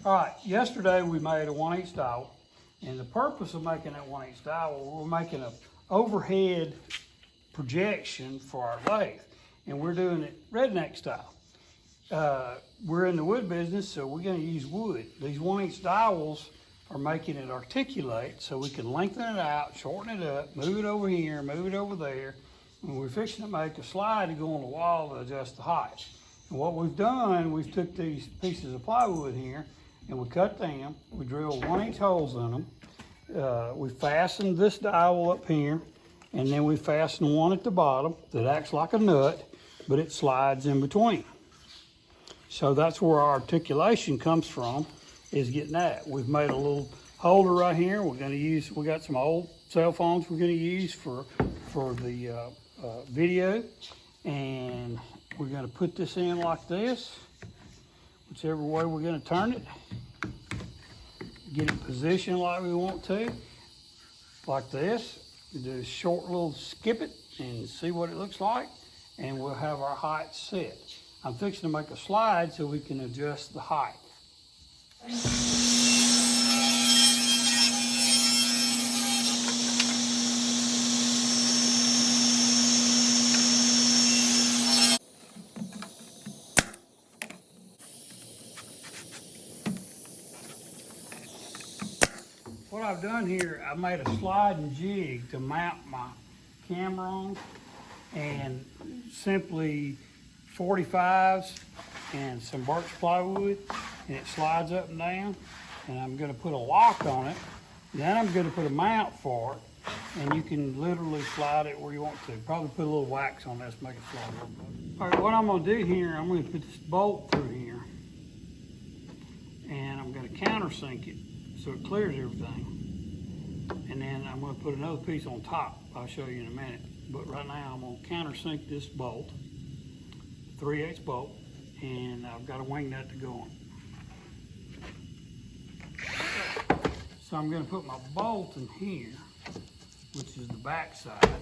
All right, yesterday we made a 1/8 dowel, and the purpose of making that 1/8 dowel, we're making an overhead projection for our lathe, and we're doing it redneck style. We're in the wood business, so we're going to use wood. These 1/8 dowels are making it articulate, so we can lengthen it out, shorten it up, move it over here, move it over there. And we're fixing to make a slide to go on the wall to adjust the height. And what we've done, we've took these pieces of plywood here, and we cut them, we drilled 1/8 holes in them. We fastened this dowel up here, and then we fastened one at the bottom that acts like a nut, but it slides in between. So that's where our articulation comes from, is getting that. We've made a little holder right here. We're gonna use, we got some old cell phones we're gonna use for the video, and we're gonna put this in like this, whichever way we're gonna turn it. Get it positioned like we want to, like this. We do a short little skip it and see what it looks like, and we'll have our height set. I'm fixing to make a slide so we can adjust the height. What I've done here, I made a sliding jig to mount my camera on, and simply 45s and some birch plywood, and it slides up and down. And I'm going to put a lock on it. Then I'm going to put a mount for it, and you can literally slide it where you want to. Probably put a little wax on this, make it slide a little bit. All right, what I'm going to do here, I'm going to put this bolt through here, and I'm going to countersink it so it clears everything. And then I'm going to put another piece on top. I'll show you in a minute. But right now I'm going to countersink this bolt, 3/8 bolt, and I've got a wing nut to go on. So I'm going to put my bolt in here, which is the back side,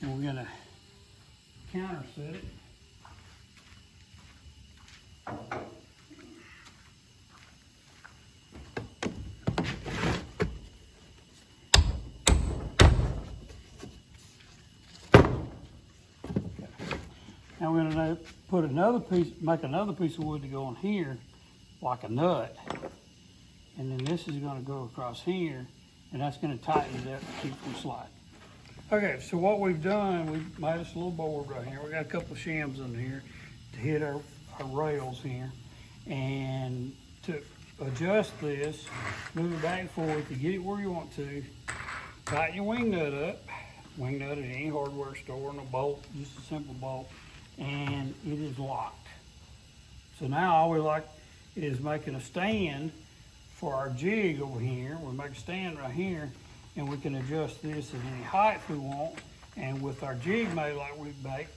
and we're going to counterset it. Now we're going to put another piece, make another piece of wood to go on here, like a nut. And then this is going to go across here, and that's going to tighten it up to keep from sliding. Okay, so what we've done, we've made us a little board right here. We got a couple of shims in here to hit our rails here. And to adjust this, move it back and forth to get it where you want to. Tighten your wing nut up. Wing nut at any hardware store, no bolt, just a simple bolt. And it is locked. So now all we like is making a stand for our jig over here. We'll make a stand right here, and we can adjust this at any height we want. And with our jig made like we make,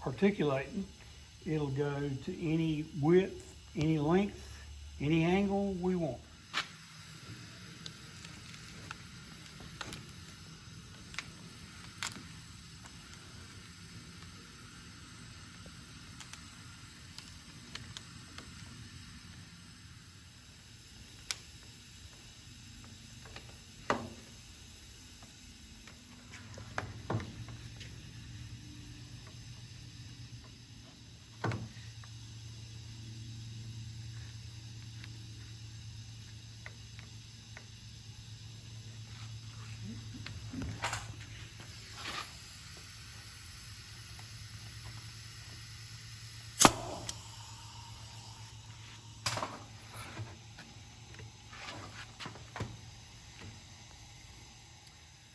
articulating, it'll go to any width, any length, any angle we want.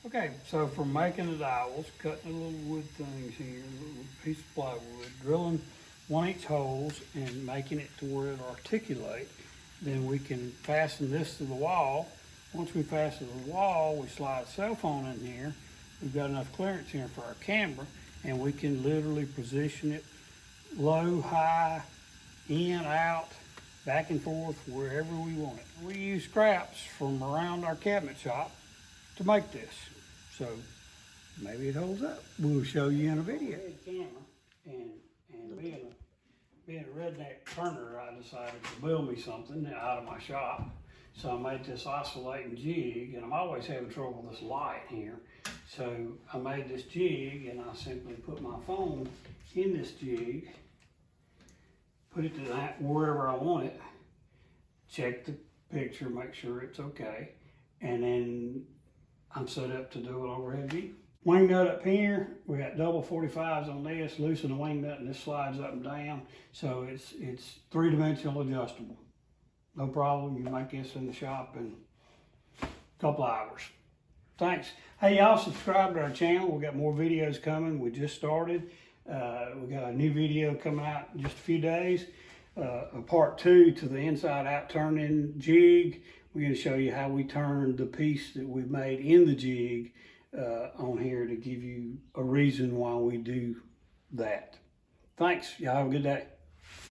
Okay, so for making the dowels, cutting the little wood things here, a little piece of plywood, drilling 1/8 holes and making it to where it articulate, then we can fasten this to the wall. Once we fasten the wall, we slide a cell phone in here. We've got enough clearance here for our camera, and we can literally position it low, high, in, out, back and forth, wherever we want it. We use scraps from around our cabinet shop to make this. So maybe it holds up. We'll show you in a video. Camera and being being a redneck turner, I decided to build me something out of my shop. So I made this oscillating jig, and I'm always having trouble with this light here. So I made this jig, and I simply put my phone in this jig, put it to that wherever I want it, check the picture, make sure it's okay, and then I'm set up to do an overhead view. Wing nut up here, we got double 45s on this, loosen the wing nut and this slides up and down. So it's three-dimensional adjustable. No problem, you can make this in the shop in a couple hours. Thanks. Hey, y'all subscribe to our channel. We got more videos coming. We just started. We got a new video coming out in just a few days. A part 2 to the inside out turn-in jig. We're going to show you how we turn the piece that we made in the jig on here to give you a reason why we do that. Thanks. Y'all have a good day.